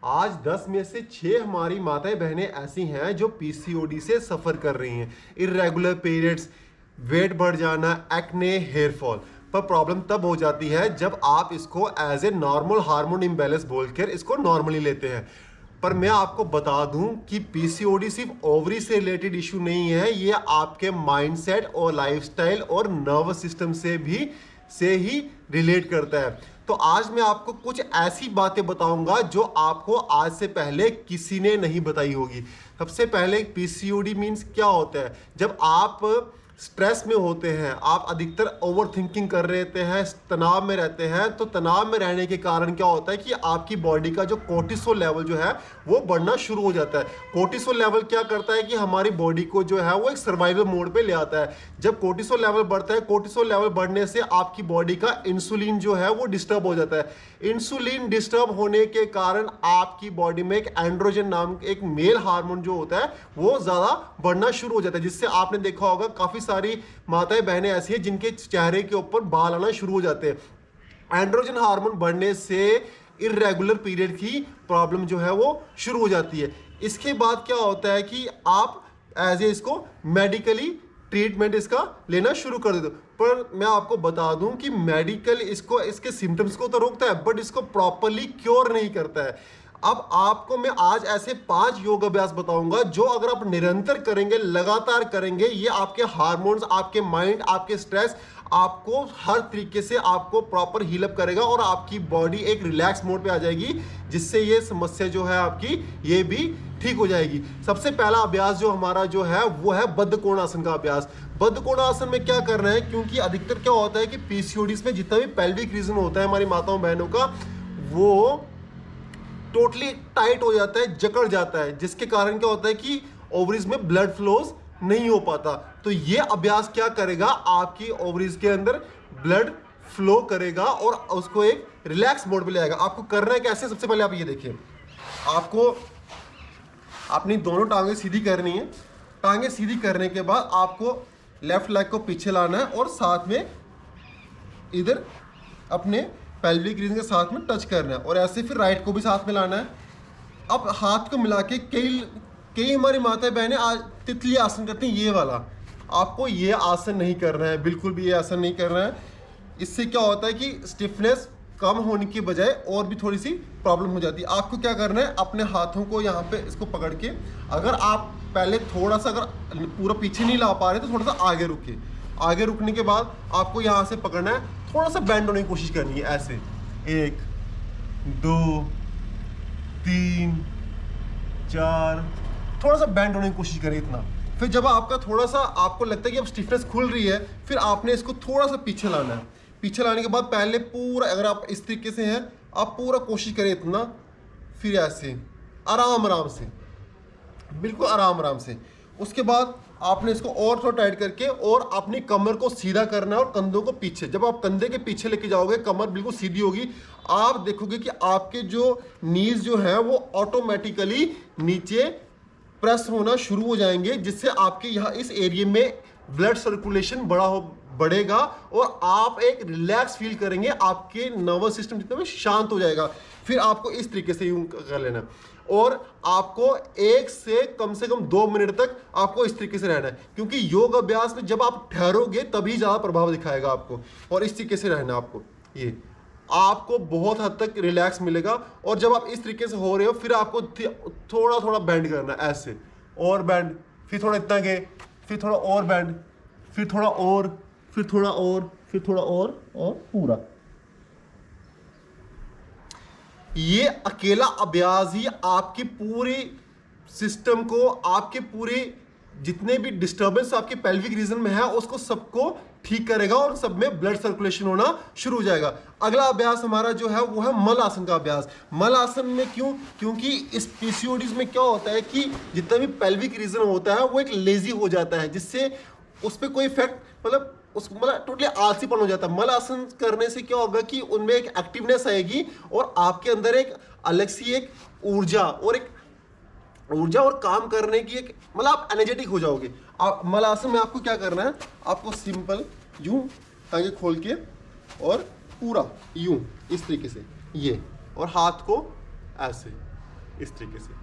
आज 10 में से 6 हमारी माताएं बहनें ऐसी हैं जो पीसीओडी से सफ़र कर रही हैं। इर्रेगुलर पीरियड्स, वेट बढ़ जाना, एक्ने, हेयर फॉल। पर प्रॉब्लम तब हो जाती है जब आप इसको as a normal hormone imbalance बोलकर इसको नॉर्मली लेते हैं। पर मैं आपको बता दूं कि पीसीओडी सिर्फ ओवरी से रिलेटेड इशू नहीं है, ये आपके माइंडसेट और लाइफस्टाइल और नर्वस सिस्टम से ही रिलेट करता है। तो आज मैं आपको कुछ ऐसी बातें बताऊंगा जो आपको आज से पहले किसी ने नहीं बताई होगी। सबसे पहले पीसीओडी मीन्स क्या होता है। जब आप स्ट्रेस में होते हैं, आप अधिकतर ओवर थिंकिंग कर रहे हैं, तनाव में रहते हैं, तो तनाव में रहने के कारण क्या होता है कि आपकी बॉडी का जो कोर्टिसोल लेवल जो है वो बढ़ना शुरू हो जाता है। कोर्टिसोल लेवल क्या करता है कि हमारी बॉडी को जो है वो एक सर्वाइवल मोड पे ले आता है। जब कोर्टिसोल लेवल बढ़ता है, कोर्टिसोल लेवल बढ़ने से आपकी बॉडी का इंसुलिन जो है वो डिस्टर्ब हो जाता है। इंसुलिन डिस्टर्ब होने के कारण आपकी बॉडी में एक एंड्रोजन नाम एक मेल हार्मोन जो होता है वो ज़्यादा बढ़ना शुरू हो जाता है, जिससे आपने देखा होगा काफ़ी सारी माताएं बहनें ऐसी हैं जिनके चेहरे के ऊपर बाल आना शुरू हो जाते हैं। एंड्रोजन हार्मोन बढ़ने से इर्रेगुलर पीरियड की प्रॉब्लम जो है वो शुरू हो जाती है। इसके बाद क्या होता है कि आप एज ए इसको मेडिकली ट्रीटमेंट इसका लेना शुरू कर देते हो। पर मैं आपको बता दूं कि मेडिकल इसको इसके सिम्टम्स को तो रोकता है बट इसको प्रॉपरली क्योर नहीं करता है। अब आपको मैं आज ऐसे 5 योग अभ्यास बताऊंगा जो अगर आप निरंतर करेंगे, लगातार करेंगे, ये आपके हार्मोन्स, आपके माइंड, आपके स्ट्रेस, आपको हर तरीके से आपको प्रॉपर हील अप करेगा और आपकी बॉडी एक रिलैक्स मोड पे आ जाएगी, जिससे ये समस्या जो है आपकी ये भी ठीक हो जाएगी। सबसे पहला अभ्यास जो हमारा जो है वो है बद्धकोणासन का अभ्यास। बद्धकोणासन में क्या करना है, क्योंकि अधिकतर क्या होता है कि पीसीओडीज में जितना भी पेल्विक रीजन होता है हमारी माताओं बहनों का, वो टोटली टाइट हो जाता है, जकड़ जाता है, जिसके कारण क्या होता है कि ओवरीज में ब्लड फ्लोज नहीं हो पाता। तो ये अभ्यास क्या करेगा, आपकी ओवरीज के अंदर ब्लड फ्लो करेगा और उसको एक रिलैक्स मोड पे ले आएगा। आपको करना है कैसे, सबसे पहले आप ये देखिए, आपको अपनी दोनों टांगें सीधी करनी है। टांगें सीधी करने के बाद आपको लेफ्ट लेग को पीछे लाना है और साथ में इधर अपने पेल्विक रीजन के साथ में टच करना है और ऐसे फिर राइट को भी साथ में लाना है। अब हाथ को मिला के कई हमारी माताएं बहनें आज तितली आसन करती हैं, ये वाला। आपको ये आसन नहीं करना है, बिल्कुल भी ये आसन नहीं करना है। इससे क्या होता है कि स्टिफनेस कम होने की बजाय और भी थोड़ी सी प्रॉब्लम हो जाती है। आपको क्या करना है, अपने हाथों को यहाँ पे इसको पकड़ के, अगर आप पहले थोड़ा सा अगर पूरा पीछे नहीं ला पा रहे तो थोड़ा सा आगे रुकिए। आगे रुकने के बाद आपको यहाँ से पकड़ना है, थोड़ा सा बैंड होने की कोशिश करनी है, ऐसे 1 2 3 4, थोड़ा सा बैंड होने की कोशिश करें इतना। फिर जब आपका थोड़ा सा आपको लगता है कि अब स्टिफनेस खुल रही है, फिर आपने इसको थोड़ा सा पीछे लाना है। पीछे लाने के बाद पहले पूरा, अगर आप इस तरीके से हैं, आप पूरा कोशिश करें इतना, फिर ऐसे आराम आराम से, बिल्कुल आराम आराम से। उसके बाद आपने इसको और थोड़ा टाइट करके और अपनी कमर को सीधा करना है और कंधों को पीछे। जब आप कंधे के पीछे लेके जाओगे, कमर बिल्कुल सीधी होगी, आप देखोगे कि आपके जो नीज जो है वो ऑटोमेटिकली नीचे प्रेस होना शुरू हो जाएंगे, जिससे आपके यहाँ इस एरिया में ब्लड सर्कुलेशन बढ़ेगा और आप एक रिलैक्स फील करेंगे। आपके नर्वस सिस्टम जितना भी शांत हो जाएगा। फिर आपको इस तरीके से यूं कर लेना और आपको 1 से कम 2 मिनट तक आपको इस तरीके से रहना है, क्योंकि योग अभ्यास में जब आप ठहरोगे तभी ज़्यादा प्रभाव दिखाएगा आपको। और इस तरीके से रहना आपको, ये आपको बहुत हद तक रिलैक्स मिलेगा। और जब आप इस तरीके से हो रहे हो, फिर आपको थोड़ा थोड़ा बैंड करना है, ऐसे और बैंड, फिर थोड़ा इतना गए, फिर थोड़ा और बैंड, फिर थोड़ा और, फिर थोड़ा और, फिर थोड़ा और पूरा। ये अकेला अभ्यास ही आपके पूरे सिस्टम को, आपके पूरे जितने भी डिस्टर्बेंस आपके पेल्विक रीजन में है उसको सबको ठीक करेगा और सब में ब्लड सर्कुलेशन होना शुरू हो जाएगा। अगला अभ्यास हमारा जो है वो है मल आसन का अभ्यास। मल आसन में क्योंकि इस पीसीओडीज में क्या होता है कि जितना भी पेल्विक रीजन होता है वो एक लेजी हो जाता है, जिससे उस पर कोई इफेक्ट मतलब टोटली आलसीपन हो जाता है। मल आसन करने से क्या होगा कि उनमें एक एक्टिवनेस आएगी और आपके अंदर एक अलग सी एक ऊर्जा और काम करने की एक, मतलब आप एनर्जेटिक हो जाओगे। आप मल आसन में आपको क्या करना है, आपको सिंपल यूं टांगे खोल के और पूरा यूं इस तरीके से ये, और हाथ को ऐसे इस तरीके से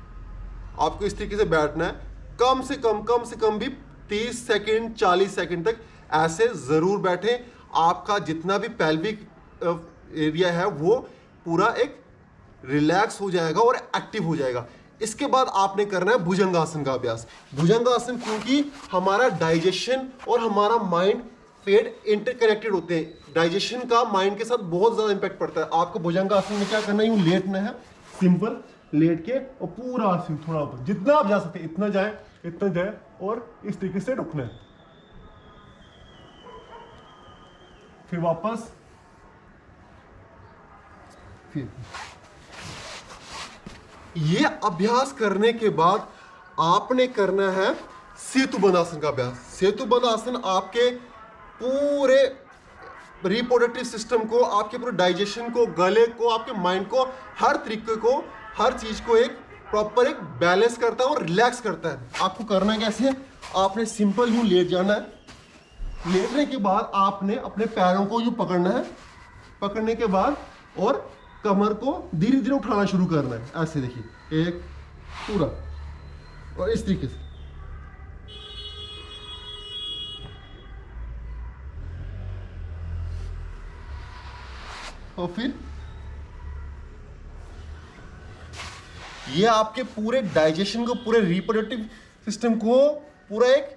आपको इस तरीके से बैठना है। कम से कम भी 30 सेकंड 40 सेकंड तक ऐसे जरूर बैठें। आपका जितना भी पेल्विक एरिया है वो पूरा एक रिलैक्स हो जाएगा और एक्टिव हो जाएगा। इसके बाद आपने करना है भुजंगासन का अभ्यास। भुजंगासन क्योंकि हमारा डाइजेशन और हमारा माइंड पेट इंटरकनेक्टेड होते हैं। डाइजेशन का माइंड के साथ बहुत ज्यादा इंपैक्ट पड़ता है। आपको भुजंगासन में क्या करना है, यूं लेटना है, सिंपल लेट के और पूरा थोड़ा ऊपर जितना आप जा सकते हैं इतना जाए और इस तरीके से रुकना है। फिर वापस ये अभ्यास करने के बाद आपने करना है सेतुबंध आसन का अभ्यास। सेतुबंध आसन आपके पूरे रिप्रोडक्टिव सिस्टम को, आपके पूरे डाइजेशन को, गले को, आपके माइंड को, हर तरीके को, हर चीज को एक प्रॉपर एक बैलेंस करता है और रिलैक्स करता है। आपको करना है कैसे, आपने सिंपल यूं लेट जाना है। लेटने के बाद आपने अपने पैरों को यूं पकड़ना है। पकड़ने के बाद और कमर को धीरे धीरे उठाना शुरू करना है। ऐसे देखिए, एक पूरा और इस तरीके से। और फिर ये आपके पूरे डाइजेशन को, पूरे रिप्रोडक्टिव सिस्टम को पूरा एक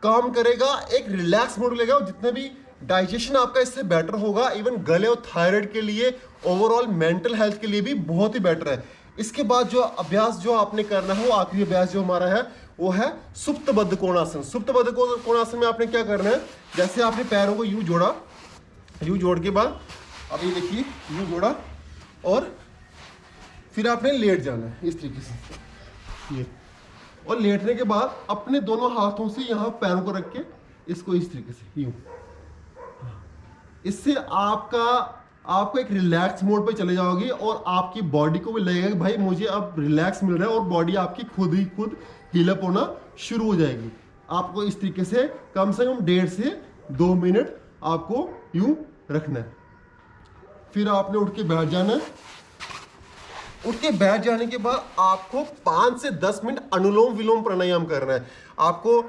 काम करेगा, एक रिलैक्स मोड लेगा। जितने भी डाइजेशन आपका इससे बेटर होगा। इवन गले और थायराइड के लिए, ओवरऑल मेंटल हेल्थ के लिए भी बहुत ही बेटर है। इसके बाद जो अभ्यास जो आपने करना है, वो आखिरी अभ्यास जो हमारा है वो है सुप्तबद्ध कोणासन। सुप्तबद्ध कोणासन में आपने क्या करना है, जैसे आपने पैरों को यूं जोड़ा, यूं जोड़ के बाद अब ये देखिए यूं जोड़ा और फिर आपने लेट जाना है इस तरीके से ये। और लेटने के बाद अपने दोनों हाथों से यहाँ पैरों को रख के इसको इस तरीके से यूं। इससे आपको एक रिलैक्स मोड पे चले जाओगे और आपकी बॉडी को भी लगेगा कि भाई मुझे अब रिलैक्स मिल रहा है और बॉडी आपकी खुद हील अप होना शुरू हो जाएगी। आपको इस तरीके से कम 1.5 से 2 मिनट आपको यूं रखना है। फिर आपने उठ के बैठ जाना है। उठ के बैठ जाने के बाद आपको 5 से 10 मिनट अनुलोम विलोम प्राणायाम करना है। आपको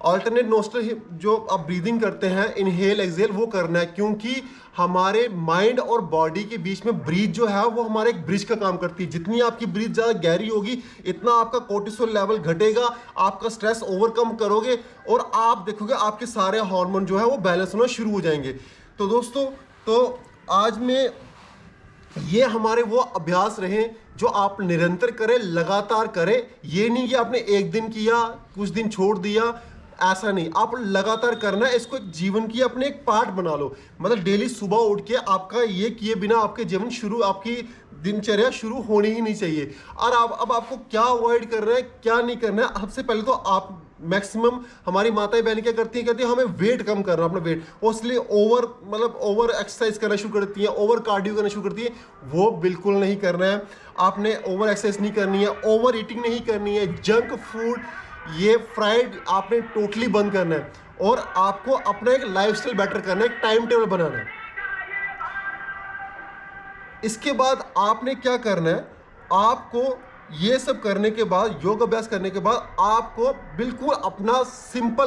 ऑल्टरनेट नोस्ट्रल जो आप ब्रीदिंग करते हैं, इनहेल एक्सहेल, वो करना है। क्योंकि हमारे माइंड और बॉडी के बीच में ब्रीथ जो है वो हमारे एक ब्रिज का काम करती है। जितनी आपकी ब्रीथ ज़्यादा गहरी होगी इतना आपका कोर्टिसोल लेवल घटेगा, आपका स्ट्रेस ओवरकम करोगे और आप देखोगे आपके सारे हार्मोन जो है वो बैलेंस होना शुरू हो जाएंगे। तो दोस्तों, तो आज में ये हमारे वो अभ्यास रहे जो आप निरंतर करें, लगातार करें। ये नहीं कि आपने एक दिन किया, कुछ दिन छोड़ दिया, ऐसा नहीं। आप लगातार करना है इसको, एक जीवन की अपने एक पार्ट बना लो। मतलब डेली सुबह उठ के आपका ये किए बिना आपके जीवन शुरू, आपकी दिनचर्या शुरू होनी ही नहीं चाहिए। और अब आपको क्या अवॉइड करना है, क्या नहीं करना है। सबसे पहले तो आप मैक्सिमम हमारी माताएं बहनें क्या करती हैं, कहती हैं हमें वेट कम करना, अपना वेट, और इसलिए ओवर एक्सरसाइज करना शुरू कर देती हैं, ओवर कार्डियो करना शुरू करती है। वो बिल्कुल नहीं करना है। आपने ओवर एक्सरसाइज नहीं करनी है, ओवर ईटिंग नहीं करनी है, जंक फूड, ये फ्राइड आपने टोटली बंद करना है। और आपको अपना एक लाइफस्टाइल बेटर करना है, एक टाइम टेबल बनाना है। इसके बाद आपने क्या करना है, आपको ये सब करने के बाद, योग अभ्यास करने के बाद आपको बिल्कुल अपना सिंपल